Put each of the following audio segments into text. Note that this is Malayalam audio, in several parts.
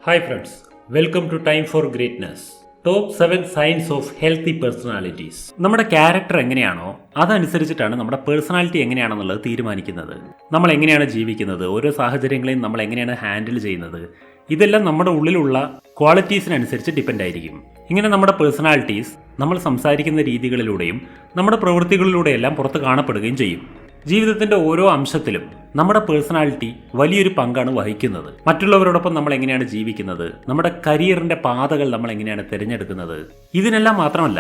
Hi friends, welcome to Time for Greatness. Top 7 Signs of Healthy Personalities. നമ്മുടെ ക്യാരക്ടർ എങ്ങനെയാണോ അതനുസരിച്ചിട്ടാണ് നമ്മുടെ പേഴ്സണാലിറ്റി എങ്ങനെയാണെന്നുള്ളത് തീരുമാനിക്കുന്നത്. നമ്മൾ എങ്ങനെയാണ് ജീവിക്കുന്നത്, ഓരോ സാഹചര്യങ്ങളെയും നമ്മൾ എങ്ങനെയാണ് ഹാൻഡിൽ ചെയ്യുന്നത്, ഇതെല്ലാം നമ്മുടെ ഉള്ളിലുള്ള ക്വാളിറ്റീസിനനുസരിച്ച് ഡിപ്പെൻഡ് ആയിരിക്കും. ഇങ്ങനെ നമ്മുടെ പേഴ്സണാലിറ്റീസ് നമ്മൾ സംസാരിക്കുന്ന രീതികളിലൂടെയും നമ്മുടെ പ്രവൃത്തികളിലൂടെയെല്ലാം പുറത്ത് കാണപ്പെടുകയും ചെയ്യും. ജീവിതത്തിന്റെ ഓരോ അംശത്തിലും നമ്മുടെ പേഴ്സണാലിറ്റി വലിയൊരു പങ്കാണ് വഹിക്കുന്നത്. മറ്റുള്ളവരോടൊപ്പം നമ്മൾ എങ്ങനെയാണ് ജീവിക്കുന്നത്, നമ്മുടെ കരിയറിന്റെ പാതകൾ നമ്മൾ എങ്ങനെയാണ് തിരഞ്ഞെടുക്കുന്നത്, ഇതിനെല്ലാം മാത്രമല്ല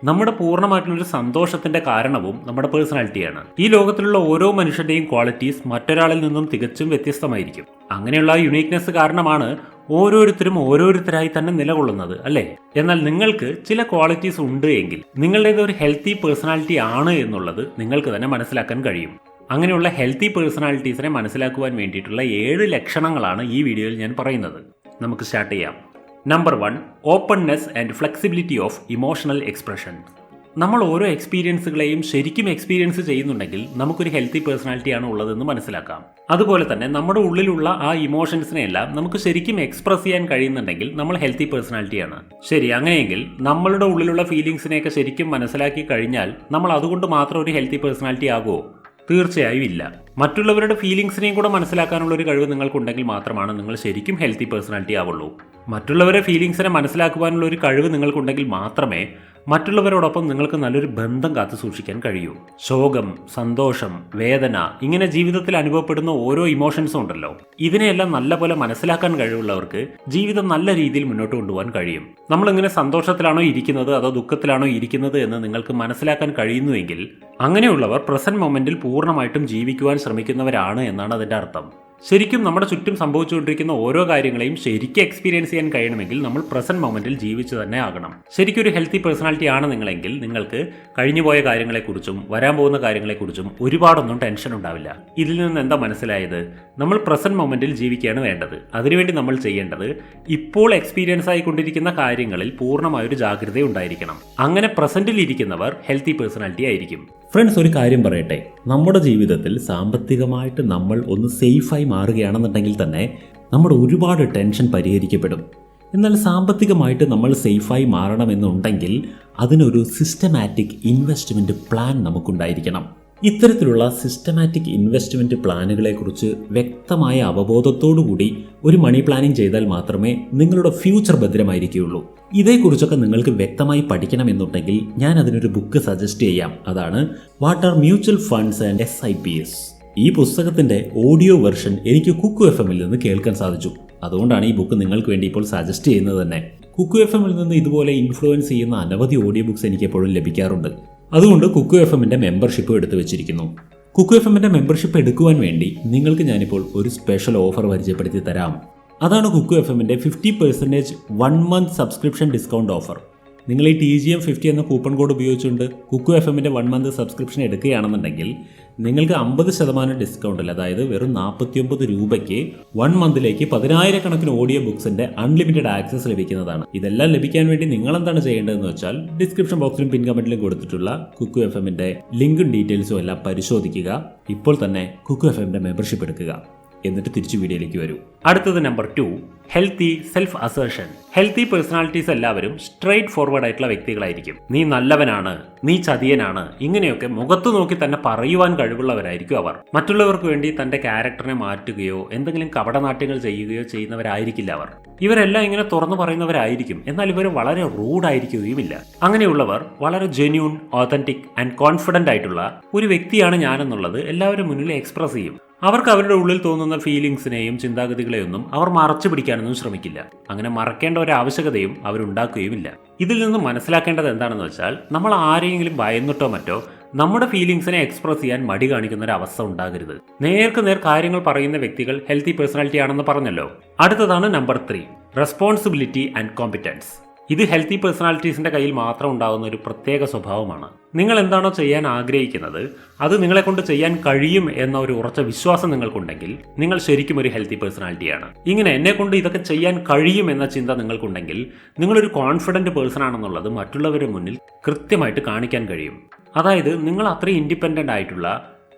നമ്മുടെ പൂർണ്ണമായിട്ടുള്ളൊരു സന്തോഷത്തിന്റെ കാരണവും നമ്മുടെ പേഴ്സണാലിറ്റിയാണ്. ഈ ലോകത്തിലുള്ള ഓരോ മനുഷ്യന്റെയും ക്വാളിറ്റീസ് മറ്റൊരാളിൽ നിന്നും തികച്ചും വ്യത്യസ്തമായിരിക്കും. അങ്ങനെയുള്ള യുണീക്നെസ് കാരണമാണ് ഓരോരുത്തരും ഓരോരുത്തരായി തന്നെ നിലകൊള്ളുന്നത്, അല്ലേ? എന്നാൽ നിങ്ങൾക്ക് ചില ക്വാളിറ്റീസ് ഉണ്ട് എങ്കിൽ നിങ്ങളുടേത് ഒരു ഹെൽത്തി പേഴ്സണാലിറ്റി ആണ് എന്നുള്ളത് നിങ്ങൾക്ക് തന്നെ മനസ്സിലാക്കാൻ കഴിയും. അങ്ങനെയുള്ള ഹെൽത്തി പേഴ്സണാലിറ്റീസിനെ മനസ്സിലാക്കുവാൻ വേണ്ടിയിട്ടുള്ള 7 ലക്ഷണങ്ങളാണ് ഈ വീഡിയോയിൽ ഞാൻ പറയുന്നത്. നമുക്ക് സ്റ്റാർട്ട് ചെയ്യാം. Number 1, openness and flexibility of emotional expression. നമ്മൾ ഓരോ എക്സ്പീരിയൻസുകളെയും ശരിക്കും എക്സ്പീരിയൻസ് ചെയ്യുന്നുണ്ടെങ്കിൽ നമുക്കൊരു ഹെൽത്തി പേഴ്സണാലിറ്റിയാണ് ഉള്ളതെന്ന് മനസ്സിലാക്കാം. അതുപോലെ തന്നെ നമ്മുടെ ഉള്ളിലുള്ള ആ ഇമോഷൻസിനെയെല്ലാം നമുക്ക് ശരിക്കും എക്സ്പ്രസ് ചെയ്യാൻ കഴിയുന്നുണ്ടെങ്കിൽ നമ്മൾ ഹെൽത്തി പേഴ്സണാലിറ്റിയാണ്. ശരി, അങ്ങനെയെങ്കിൽ നമ്മളുടെ ഉള്ളിലുള്ള ഫീലിങ്സിനെയൊക്കെ ശരിക്കും മനസ്സിലാക്കി കഴിഞ്ഞാൽ നമ്മൾ അതുകൊണ്ട് മാത്രം ഒരു ഹെൽത്തി പേഴ്സണാലിറ്റി ആകുമോ? തീർച്ചയായും ഇല്ല. മറ്റുള്ളവരുടെ ഫീലിങ്സിനെയും കൂടെ മനസ്സിലാക്കാനുള്ള ഒരു കഴിവ് നിങ്ങൾക്കുണ്ടെങ്കിൽ മാത്രമാണ് നിങ്ങൾ ശരിക്കും ഹെൽത്തി പേഴ്സണാലിറ്റി ആവുള്ളൂ. മറ്റുള്ളവരുടെ ഫീലിങ്സിനെ മനസ്സിലാക്കുവാനുള്ള ഒരു കഴിവ് നിങ്ങൾക്കുണ്ടെങ്കിൽ മാത്രമേ മറ്റുള്ളവരോടൊപ്പം നിങ്ങൾക്ക് നല്ലൊരു ബന്ധം കാത്തു സൂക്ഷിക്കാൻ കഴിയൂ. ശോകം, സന്തോഷം, വേദന, ഇങ്ങനെ ജീവിതത്തിൽ അനുഭവപ്പെടുന്ന ഓരോ ഇമോഷൻസും ഉണ്ടല്ലോ, ഇതിനെയെല്ലാം നല്ലപോലെ മനസ്സിലാക്കാൻ കഴിവുള്ളവർക്ക് ജീവിതം നല്ല രീതിയിൽ മുന്നോട്ട് കൊണ്ടുപോകാൻ കഴിയും. നമ്മളിങ്ങനെ സന്തോഷത്തിലാണോ ഇരിക്കുന്നത് അതോ ദുഃഖത്തിലാണോ ഇരിക്കുന്നത് എന്ന് നിങ്ങൾക്ക് മനസ്സിലാക്കാൻ കഴിയുന്നുവെങ്കിൽ അങ്ങനെയുള്ളവർ പ്രസന്റ് മൊമെന്റിൽ പൂർണ്ണമായിട്ടും ജീവിക്കുവാൻ ശ്രമിക്കുന്നവരാണ് എന്നാണ് അതിന്റെ അർത്ഥം. ശരിക്കും നമ്മുടെ ചുറ്റും സംഭവിച്ചുകൊണ്ടിരിക്കുന്ന ഓരോ കാര്യങ്ങളെയും ശരിക്കും എക്സ്പീരിയൻസ് ചെയ്യാൻ കഴിയണമെങ്കിൽ നമ്മൾ പ്രസന്റ് മൊമെന്റിൽ ജീവിച്ചു തന്നെ ആകണം. ശരിക്കും ഒരു ഹെൽത്തി പേഴ്സണാലിറ്റി ആണ് നിങ്ങളെങ്കിൽ നിങ്ങൾക്ക് കഴിഞ്ഞുപോയ കാര്യങ്ങളെക്കുറിച്ചും വരാൻ പോകുന്ന കാര്യങ്ങളെക്കുറിച്ചും ഒരുപാടൊന്നും ടെൻഷൻ ഉണ്ടാവില്ല. ഇതിൽ നിന്ന് എന്താ മനസ്സിലായത്? നമ്മൾ പ്രസന്റ് മൊമെന്റിൽ ജീവിക്കുകയാണ് വേണ്ടത്. അതിനുവേണ്ടി നമ്മൾ ചെയ്യേണ്ടത് ഇപ്പോൾ എക്സ്പീരിയൻസ് ആയിക്കൊണ്ടിരിക്കുന്ന കാര്യങ്ങളിൽ പൂർണ്ണമായൊരു ജാഗ്രത ഉണ്ടായിരിക്കണം. അങ്ങനെ പ്രസന്റിൽ ഇരിക്കുന്നവർ ഹെൽത്തി പേഴ്സണാലിറ്റി ആയിരിക്കും. ഫ്രണ്ട്സ്, ഒരു കാര്യം പറയട്ടെ, നമ്മുടെ ജീവിതത്തിൽ സാമ്പത്തികമായിട്ട് നമ്മൾ ഒന്ന് സേഫായി മാറുകയാണെന്നുണ്ടെങ്കിൽ തന്നെ നമ്മുടെ ഒരുപാട് ടെൻഷൻ പരിഹരിക്കപ്പെടും. എന്നാൽ സാമ്പത്തികമായിട്ട് നമ്മൾ സേഫായി മാറണമെന്നുണ്ടെങ്കിൽ അതിനൊരു സിസ്റ്റമാറ്റിക് ഇൻവെസ്റ്റ്മെൻറ്റ് പ്ലാൻ നമുക്കുണ്ടായിരിക്കണം. ഇത്തരത്തിലുള്ള സിസ്റ്റമാറ്റിക് ഇൻവെസ്റ്റ്മെൻറ്റ് പ്ലാനുകളെക്കുറിച്ച് വ്യക്തമായ അവബോധത്തോടുകൂടി ഒരു മണി പ്ലാനിങ് ചെയ്താൽ മാത്രമേ നിങ്ങളുടെ ഫ്യൂച്ചർ ഭദ്രമായിരിക്കുകയുള്ളൂ. ഇതേക്കുറിച്ചൊക്കെ നിങ്ങൾക്ക് വ്യക്തമായി പഠിക്കണമെന്നുണ്ടെങ്കിൽ ഞാൻ അതിനൊരു ബുക്ക് സജസ്റ്റ് ചെയ്യാം. അതാണ് what are mutual funds and SIPs. ഈ പുസ്തകത്തിൻ്റെ ഓഡിയോ വെർഷൻ എനിക്ക് കുക്കു FM നിന്ന് കേൾക്കാൻ സാധിച്ചു. അതുകൊണ്ടാണ് ഈ ബുക്ക് നിങ്ങൾക്ക് വേണ്ടി ഇപ്പോൾ സജസ്റ്റ് ചെയ്യുന്നത് തന്നെ. കുക്കു FM നിന്ന് ഇതുപോലെ ഇൻഫ്ലുവൻസ് ചെയ്യുന്ന അനവധി ഓഡിയോ ബുക്സ് എനിക്ക് എപ്പോഴും ലഭിക്കാറുണ്ട്. അതുകൊണ്ട് കുക്കു FM മെമ്പർഷിപ്പ് എടുത്തു വെച്ചിരിക്കുന്നു. കുക്കു FM മെമ്പർഷിപ്പ് എടുക്കുവാൻ വേണ്ടി നിങ്ങൾക്ക് ഞാനിപ്പോൾ ഒരു സ്പെഷ്യൽ ഓഫർ പരിചയപ്പെടുത്തി തരാം. അതാണ് Kuku FM 50% 1 month subscription discount offer. നിങ്ങൾ ഈ TGM50 എന്ന കൂപ്പൺ കോഡ് ഉപയോഗിച്ചുകൊണ്ട് കുക്കു FM 1 month സബ്സ്ക്രിപ്ഷൻ എടുക്കുകയാണെന്നുണ്ടെങ്കിൽ നിങ്ങൾക്ക് 50% ഡിസ്കൗണ്ടിൽ, അതായത് വെറും 49 രൂപയ്ക്ക് 1 മന്തിലേക്ക് 10,000 ഓഡിയോ ബുക്സിന്റെ അൺലിമിറ്റഡ് ആക്സസ് ലഭിക്കുന്നതാണ്. ഇതെല്ലാം ലഭിക്കാൻ വേണ്ടി നിങ്ങൾ എന്താണ് ചെയ്യേണ്ടതെന്ന് വെച്ചാൽ ഡിസ്ക്രിപ്ഷൻ ബോക്സിലും പിൻ കമന്റിലും കൊടുത്തിട്ടുള്ള കുക്കു FM ലിങ്കും ഡീറ്റെയിൽസും എല്ലാം പരിശോധിക്കുക. ഇപ്പോൾ തന്നെ കുക്കു FM മെമ്പർഷിപ്പ് എടുക്കുക. എന്നിട്ട് തിരിച്ചു വീഡിയോയിലേക്ക് വരൂ. അടുത്തത് number 2, healthy self assertion. Healthy personalities എല്ലാവരും സ്ട്രെയിറ്റ് ഫോർവേഡ് ആയിട്ടുള്ള വ്യക്തികളായിരിക്കും. നീ നല്ലവനാണ്, നീ ചതിയനാണ്, ഇങ്ങനെയൊക്കെ മുഖത്ത് നോക്കി തന്നെ പറയുവാൻ കഴിവുള്ളവരായിരിക്കും അവർ. മറ്റുള്ളവർക്ക് വേണ്ടി തന്റെ ക്യാരക്ടറിനെ മാറ്റുകയോ എന്തെങ്കിലും കപടനാട്യങ്ങൾ ചെയ്യുകയോ ചെയ്യുന്നവരായിരിക്കില്ല അവർ. ഇവരെല്ലാം ഇങ്ങനെ തുറന്നു പറയുന്നവരായിരിക്കും. എന്നാൽ ഇവർ വളരെ റൂഡായിരിക്കുകയുമില്ല. അങ്ങനെയുള്ളവർ വളരെ ജെന്യൂൺ, ഓതന്റിക് ആൻഡ് കോൺഫിഡന്റ് ആയിട്ടുള്ള ഒരു വ്യക്തിയാണ് ഞാനെന്നുള്ളത് എല്ലാവരും മുന്നിൽ എക്സ്പ്രസ് ചെയ്യും. അവർക്ക് അവരുടെ ഉള്ളിൽ തോന്നുന്ന ഫീലിങ്സിനെയും ചിന്താഗതികളെയൊന്നും അവർ മറച്ചു പിടിക്കാനൊന്നും ശ്രമിക്കില്ല. അങ്ങനെ മറക്കേണ്ട ഒരു ആവശ്യകതയും അവരുണ്ടാക്കുകയുമില്ല. ഇതിൽ നിന്ന് മനസ്സിലാക്കേണ്ടത് എന്താണെന്ന് വെച്ചാൽ നമ്മൾ ആരെയെങ്കിലും ഭയന്നിട്ടോ മറ്റോ നമ്മുടെ ഫീലിങ്സിനെ എക്സ്പ്രസ് ചെയ്യാൻ മടി കാണിക്കുന്ന ഒരു അവസ്ഥ ഉണ്ടാകരുത്. നേർക്ക് നേർ കാര്യങ്ങൾ പറയുന്ന വ്യക്തികൾ ഹെൽത്തി പേഴ്സണാലിറ്റി ആണെന്ന് പറഞ്ഞല്ലോ. അടുത്തതാണ് നമ്പർ 3, റെസ്പോൺസിബിലിറ്റി ആൻഡ് കോമ്പിറ്റൻസ്. ഇത് ഹെൽത്തി പേഴ്സണാലിറ്റീസിന്റെ കയ്യിൽ മാത്രം ഉണ്ടാകുന്ന ഒരു പ്രത്യേക സ്വഭാവമാണ്. നിങ്ങൾ എന്താണോ ചെയ്യാൻ ആഗ്രഹിക്കുന്നത് അത് നിങ്ങളെ കൊണ്ട് ചെയ്യാൻ കഴിയും എന്ന ഒരു ഉറച്ച വിശ്വാസം നിങ്ങൾക്കുണ്ടെങ്കിൽ നിങ്ങൾ ശരിക്കും ഒരു ഹെൽത്തി പേഴ്സണാലിറ്റിയാണ്. ഇങ്ങനെ എന്നെ കൊണ്ട് ഇതൊക്കെ ചെയ്യാൻ കഴിയും എന്ന ചിന്ത നിങ്ങൾക്കുണ്ടെങ്കിൽ നിങ്ങളൊരു കോൺഫിഡന്റ് പേഴ്സൺ ആണെന്നുള്ളത് മറ്റുള്ളവരുടെ മുന്നിൽ കൃത്യമായിട്ട് കാണിക്കാൻ കഴിയും. അതായത് നിങ്ങൾ അത്രയും ഇൻഡിപെൻഡന്റ് ആയിട്ടുള്ള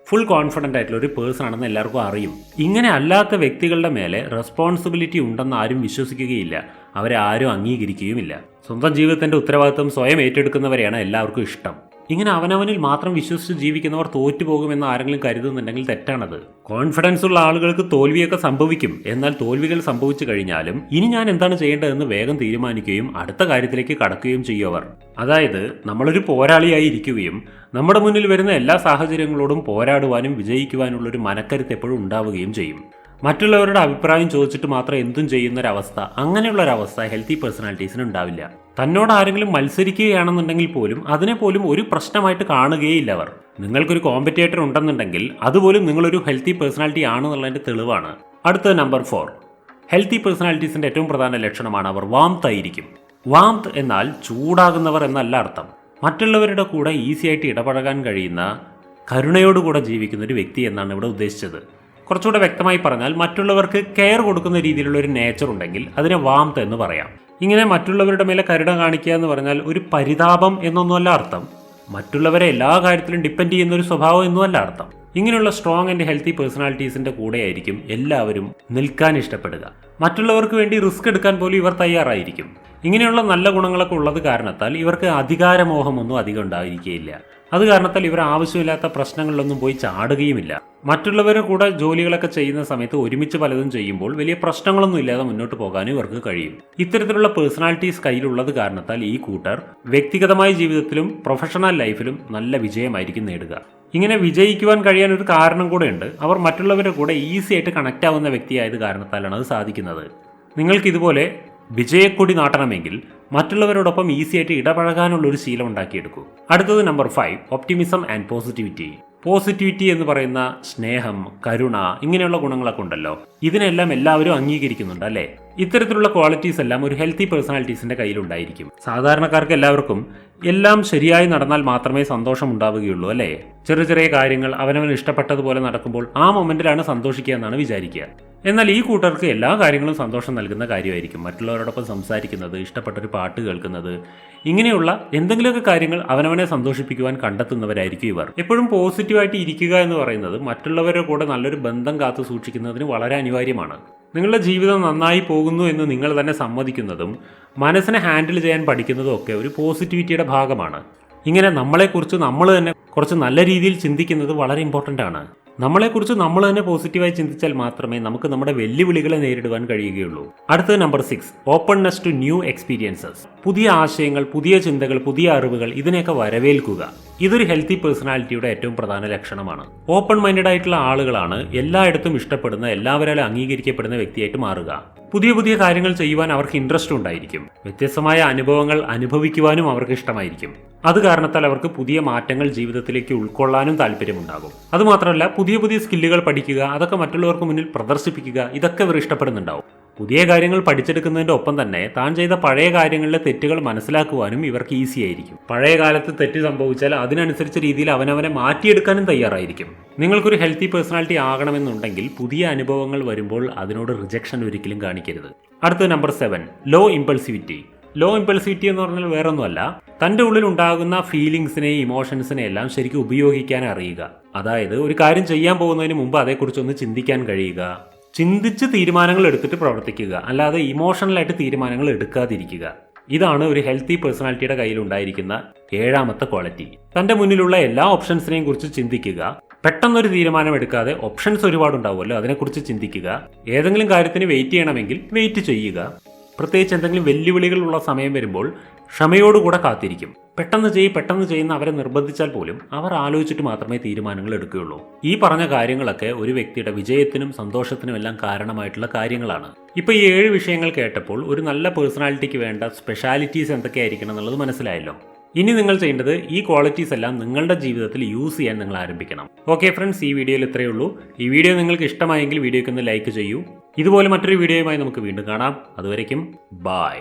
ഫുൾ കോൺഫിഡൻ്റ് ആയിട്ടുള്ള ഒരു പേഴ്സൺ ആണെന്ന് എല്ലാവർക്കും അറിയും. ഇങ്ങനെ അല്ലാത്ത വ്യക്തികളുടെ മേലെ റെസ്പോൺസിബിലിറ്റി ഉണ്ടെന്ന് ആരും വിശ്വസിക്കുകയില്ല, അവരെ ആരും അംഗീകരിക്കുകയുമില്ല. സ്വന്തം ജീവിതത്തിന്റെ ഉത്തരവാദിത്വം സ്വയം ഏറ്റെടുക്കുന്നവരെയാണ് എല്ലാവർക്കും ഇഷ്ടം. ഇങ്ങനെ അവനവനിൽ മാത്രം വിശ്വസിച്ച് ജീവിക്കുന്നവർ തോറ്റുപോകുമെന്ന് ആരെങ്കിലും കരുതുന്നുണ്ടെങ്കിൽ തെറ്റാണത്. കോൺഫിഡൻസ് ഉള്ള ആളുകൾക്ക് തോൽവിയൊക്കെ സംഭവിക്കും. എന്നാൽ തോൽവികൾ സംഭവിച്ചു കഴിഞ്ഞാലും ഇനി ഞാൻ എന്താണ് ചെയ്യേണ്ടതെന്ന് വേഗം തീരുമാനിക്കുകയും അടുത്ത കാര്യത്തിലേക്ക് കടക്കുകയും ചെയ്യുമവർ. അതായത് നമ്മളൊരു പോരാളിയായി ഇരിക്കുകയും നമ്മുടെ മുന്നിൽ വരുന്ന എല്ലാ സാഹചര്യങ്ങളോടും പോരാടുവാനും വിജയിക്കുവാനുള്ളൊരു മനക്കരുത്ത് എപ്പോഴും ഉണ്ടാവുകയും ചെയ്യും. മറ്റുള്ളവരുടെ അഭിപ്രായം ചോദിച്ചിട്ട് മാത്രം എന്തും ചെയ്യുന്നൊരവസ്ഥ, അങ്ങനെയുള്ളൊരവസ്ഥ ഹെൽത്തി പേഴ്സണാലിറ്റീസിന് ഉണ്ടാവില്ല. തന്നോട് ആരെങ്കിലും മത്സരിക്കുകയാണെന്നുണ്ടെങ്കിൽ പോലും അതിനെ പോലും ഒരു പ്രശ്നമായിട്ട് കാണുകയില്ല അവർ. നിങ്ങൾക്കൊരു കോമ്പറ്റേറ്റർ ഉണ്ടെന്നുണ്ടെങ്കിൽ അതുപോലും നിങ്ങളൊരു ഹെൽത്തി പേഴ്സണാലിറ്റി ആണെന്നുള്ളതിൻ്റെ തെളിവാണ്. അടുത്ത നമ്പർ 4, ഹെൽത്തി പേഴ്സണാലിറ്റീസിൻ്റെ ഏറ്റവും പ്രധാന ലക്ഷണമാണ് അവർ വാംത് ആയിരിക്കും. വാംത് എന്നാൽ ചൂടാകുന്നവർ എന്നല്ല അർത്ഥം. മറ്റുള്ളവരുടെ കൂടെ ഈസി ആയിട്ട് ഇടപഴകാൻ കഴിയുന്ന, കരുണയോടുകൂടെ ജീവിക്കുന്ന ഒരു വ്യക്തി എന്നാണ് ഇവിടെ ഉദ്ദേശിച്ചത്. കുറച്ചുകൂടെ വ്യക്തമായി പറഞ്ഞാൽ മറ്റുള്ളവർക്ക് കെയർ കൊടുക്കുന്ന രീതിയിലുള്ള ഒരു നേച്ചർ ഉണ്ടെങ്കിൽ അതിനെ വാംത് എന്ന് പറയാം. ഇങ്ങനെ മറ്റുള്ളവരുടെ മേലെ കരുണ കാണിക്കുക എന്ന് പറഞ്ഞാൽ ഒരു പരിതാപം എന്നൊന്നുമല്ല അർത്ഥം. മറ്റുള്ളവരെ എല്ലാ കാര്യത്തിലും ഡിപ്പെൻഡ് ചെയ്യുന്ന ഒരു സ്വഭാവം എന്നുമല്ല അർത്ഥം. ഇങ്ങനെയുള്ള സ്ട്രോങ് ആൻഡ് ഹെൽത്തി പേഴ്സണാലിറ്റീസിന്റെ കൂടെയായിരിക്കും എല്ലാവരും നിൽക്കാൻ ഇഷ്ടപ്പെടുക. മറ്റുള്ളവർക്ക് വേണ്ടി റിസ്ക് എടുക്കാൻ പോലും ഇവർ തയ്യാറായിരിക്കും. ഇങ്ങനെയുള്ള നല്ല ഗുണങ്ങളൊക്കെ ഉള്ളത് കാരണത്താൽ ഇവർക്ക് അധികാരമോഹമൊന്നും അധികം ഉണ്ടായിരിക്കുകയില്ല. അത് കാരണത്താൽ ഇവർ ആവശ്യമില്ലാത്ത പ്രശ്നങ്ങളിലൊന്നും പോയി ചാടുകയുമില്ല. മറ്റുള്ളവരുടെ കൂടെ ജോലികളൊക്കെ ചെയ്യുന്ന സമയത്ത് ഒരുമിച്ച് പലതും ചെയ്യുമ്പോൾ വലിയ പ്രശ്നങ്ങളൊന്നും ഇല്ലാതെ മുന്നോട്ട് പോകാനും ഇവർക്ക് കഴിയും. ഇത്തരത്തിലുള്ള പേഴ്സണാലിറ്റീസ് കയ്യിലുള്ളത് കാരണത്താൽ ഈ കൂട്ടർ വ്യക്തിഗതമായ ജീവിതത്തിലും പ്രൊഫഷണൽ ലൈഫിലും നല്ല വിജയമായിരിക്കും നേടുക. ഇങ്ങനെ വിജയിക്കുവാൻ കഴിയാൻ ഒരു കാരണം കൂടെ ഉണ്ട്. അവർ മറ്റുള്ളവരുടെ കൂടെ ഈസി ആയിട്ട് കണക്റ്റ് ആവുന്ന വ്യക്തിയായത് കാരണത്താലാണ് അത് സാധിക്കുന്നത്. നിങ്ങൾക്കിതുപോലെ വിജയക്കൊടി നാട്ടണമെങ്കിൽ മറ്റുള്ളവരോടൊപ്പം ഈസി ആയിട്ട് ഇടപഴകാനുള്ളൊരു ശീലം ഉണ്ടാക്കിയെടുക്കൂ. അടുത്തത് number 5, optimism and positivity. Positivity എന്ന് പറയുന്ന സ്നേഹം, കരുണ, ഇങ്ങനെയുള്ള ഗുണങ്ങളൊക്കെ ഉണ്ടല്ലോ, ഇതിനെല്ലാം എല്ലാവരും അംഗീകരിക്കുന്നുണ്ട് അല്ലേ? ഇത്തരത്തിലുള്ള ക്വാളിറ്റീസ് എല്ലാം ഒരു ഹെൽത്തി പേഴ്സണാലിറ്റീസിന്റെ കയ്യിലുണ്ടായിരിക്കും. സാധാരണക്കാർക്ക് എല്ലാവർക്കും എല്ലാം ശരിയായി നടന്നാൽ മാത്രമേ സന്തോഷം ഉണ്ടാവുകയുള്ളൂ അല്ലേ? ചെറിയ ചെറിയ കാര്യങ്ങൾ അവനവന് ഇഷ്ടപ്പെട്ടതുപോലെ നടക്കുമ്പോൾ ആ മൊമെന്റിലാണ് സന്തോഷിക്കുക എന്നാണ് വിചാരിക്കുക. എന്നാൽ ഈ കൂട്ടർക്ക് എല്ലാ കാര്യങ്ങളും സന്തോഷം നൽകുന്ന കാര്യമായിരിക്കും. മറ്റുള്ളവരോടൊപ്പം സംസാരിക്കുന്നത്, ഇഷ്ടപ്പെട്ടൊരു പാട്ട് കേൾക്കുന്നത്, ഇങ്ങനെയുള്ള എന്തെങ്കിലുമൊക്കെ കാര്യങ്ങൾ അവനവനെ സന്തോഷിപ്പിക്കുവാൻ കണ്ടെത്തുന്നവരായിരിക്കും ഇവർ. എപ്പോഴും പോസിറ്റീവായിട്ട് ഇരിക്കുക എന്ന് പറയുന്നത് മറ്റുള്ളവരുടെ കൂടെ നല്ലൊരു ബന്ധം കാത്തു സൂക്ഷിക്കുന്നതിന് വളരെ അനിവാര്യമാണ്. നിങ്ങളുടെ ജീവിതം നന്നായി പോകുന്നു എന്ന് നിങ്ങൾ തന്നെ സമ്മതിക്കുന്നതും മനസ്സിനെ ഹാൻഡിൽ ചെയ്യാൻ പഠിക്കുന്നതും ഒക്കെ ഒരു പോസിറ്റിവിറ്റിയുടെ ഭാഗമാണ്. ഇങ്ങനെ നമ്മളെക്കുറിച്ച് നമ്മൾ തന്നെ കുറച്ച് നല്ല രീതിയിൽ ചിന്തിക്കുന്നത് വളരെ ഇമ്പോർട്ടൻ്റ് ആണ്. നമ്മളെക്കുറിച്ച് നമ്മൾ തന്നെ പോസിറ്റീവായി ചിന്തിച്ചാൽ മാത്രമേ നമുക്ക് നമ്മുടെ വെല്ലുവിളികളെ നേരിടുവാൻ കഴിയുകയുള്ളൂ. അടുത്തത് number 6, openness to new experiences. പുതിയ ആശയങ്ങൾ, പുതിയ ചിന്തകൾ, പുതിയ അറിവുകൾ, ഇതിനെയൊക്കെ വരവേൽക്കുക. ഇതൊരു ഹെൽത്തി പേഴ്സണാലിറ്റിയുടെ ഏറ്റവും പ്രധാന ലക്ഷണമാണ്. ഓപ്പൺ മൈൻഡഡ് ആയിട്ടുള്ള ആളുകളാണ് എല്ലായിടത്തും ഇഷ്ടപ്പെടുന്ന, എല്ലാവരാലും അംഗീകരിക്കപ്പെടുന്ന വ്യക്തിയായിട്ട് മാറുക. പുതിയ പുതിയ കാര്യങ്ങൾ ചെയ്യുവാൻ അവർക്ക് ഇൻട്രസ്റ്റ് ഉണ്ടായിരിക്കും. വ്യത്യസ്തമായ അനുഭവങ്ങൾ അനുഭവിക്കുവാനും അവർക്ക് ഇഷ്ടമായിരിക്കും. അത് കാരണത്താൽ അവർക്ക് പുതിയ മാറ്റങ്ങൾ ജീവിതത്തിലേക്ക് ഉൾക്കൊള്ളാനും താല്പര്യമുണ്ടാകും. അതുമാത്രമല്ല പുതിയ പുതിയ സ്കില്ലുകൾ പഠിക്കുക, അതൊക്കെ മറ്റുള്ളവർക്ക് മുന്നിൽ പ്രദർശിപ്പിക്കുക, ഇതൊക്കെ ഇവർ ഇഷ്ടപ്പെടുന്നുണ്ടാവും. പുതിയ കാര്യങ്ങൾ പഠിച്ചെടുക്കുന്നതിൻ്റെ ഒപ്പം തന്നെ താൻ ചെയ്ത പഴയ കാര്യങ്ങളിലെ തെറ്റുകൾ മനസ്സിലാക്കുവാനും ഇവർക്ക് ഈസി ആയിരിക്കും. പഴയ കാലത്ത് തെറ്റ് സംഭവിച്ചാൽ അതിനനുസരിച്ച രീതിയിൽ അവനവനെ മാറ്റിയെടുക്കാനും തയ്യാറായിരിക്കും. നിങ്ങൾക്കൊരു ഹെൽത്തി പേഴ്സണാലിറ്റി ആകണമെന്നുണ്ടെങ്കിൽ പുതിയ അനുഭവങ്ങൾ വരുമ്പോൾ അതിനോട് റിജക്ഷൻ ഒരിക്കലും കാണിക്കരുത്. അടുത്ത number 7, low impulsivity. Low impulsivity എന്ന് പറഞ്ഞാൽ വേറൊന്നുമല്ല, തൻ്റെ ഉള്ളിൽ ഉണ്ടാകുന്ന ഫീലിങ്സിനെ, ഇമോഷൻസിനെ എല്ലാം ശരിക്കും ഉപയോഗിക്കാൻ അറിയുക. അതായത് ഒരു കാര്യം ചെയ്യാൻ പോകുന്നതിന് മുമ്പ് അതേക്കുറിച്ചൊന്ന് ചിന്തിക്കാൻ കഴിയുക, ചിന്തിച്ച് തീരുമാനങ്ങൾ എടുത്തിട്ട് പ്രവർത്തിക്കുക, അല്ലാതെ ഇമോഷണലായിട്ട് തീരുമാനങ്ങൾ എടുക്കാതിരിക്കുക. ഇതാണ് ഒരു ഹെൽത്തി പേഴ്സണാലിറ്റിയുടെ കയ്യിൽ ഉണ്ടായിരിക്കുന്ന 7ാമത്തെ ക്വാളിറ്റി. തൻ്റെ മുന്നിലുള്ള എല്ലാ ഓപ്ഷൻസിനെയും കുറിച്ച് ചിന്തിക്കുക. പെട്ടെന്നൊരു തീരുമാനം എടുക്കാതെ, ഓപ്ഷൻസ് ഒരുപാടുണ്ടാവുമല്ലോ, അതിനെക്കുറിച്ച് ചിന്തിക്കുക. ഏതെങ്കിലും കാര്യത്തിന് വെയിറ്റ് ചെയ്യണമെങ്കിൽ വെയിറ്റ് ചെയ്യുക. പ്രത്യേകിച്ച് എന്തെങ്കിലും വെല്ലുവിളികളുള്ള സമയം വരുമ്പോൾ ക്ഷമയോടുകൂടെ കാത്തിരിക്കും. പെട്ടെന്ന് ചെയ്യുന്ന അവരെ നിർബന്ധിച്ചാൽ പോലും അവർ ആലോചിച്ചിട്ട് മാത്രമേ തീരുമാനങ്ങൾ എടുക്കുകയുള്ളൂ. ഈ പറഞ്ഞ കാര്യങ്ങളൊക്കെ ഒരു വ്യക്തിയുടെ വിജയത്തിനും സന്തോഷത്തിനും എല്ലാം കാരണമായിട്ടുള്ള കാര്യങ്ങളാണ്. ഇപ്പോൾ ഈ 7 വിഷയങ്ങൾ കേട്ടപ്പോൾ ഒരു നല്ല പേഴ്സണാലിറ്റിക്ക് വേണ്ട സ്പെഷ്യാലിറ്റീസ് എന്തൊക്കെയായിരിക്കണം എന്നുള്ളത് മനസ്സിലായല്ലോ. ഇനി നിങ്ങൾ ചെയ്യേണ്ടത് ഈ ക്വാളിറ്റീസ് എല്ലാം നിങ്ങളുടെ ജീവിതത്തിൽ യൂസ് ചെയ്യാൻ നിങ്ങൾ ആരംഭിക്കണം. ഓക്കെ ഫ്രണ്ട്സ്, ഈ വീഡിയോയിൽ ഇത്രയേ ഉള്ളൂ. ഈ വീഡിയോ നിങ്ങൾക്ക് ഇഷ്ടമായെങ്കിൽ വീഡിയോയ്ക്ക് ഒന്ന് ലൈക്ക് ചെയ്യൂ. ഇതുപോലെ മറ്റൊരു വീഡിയോയുമായി നമുക്ക് വീണ്ടും കാണാം. അതുവരയ്ക്കും ബൈ.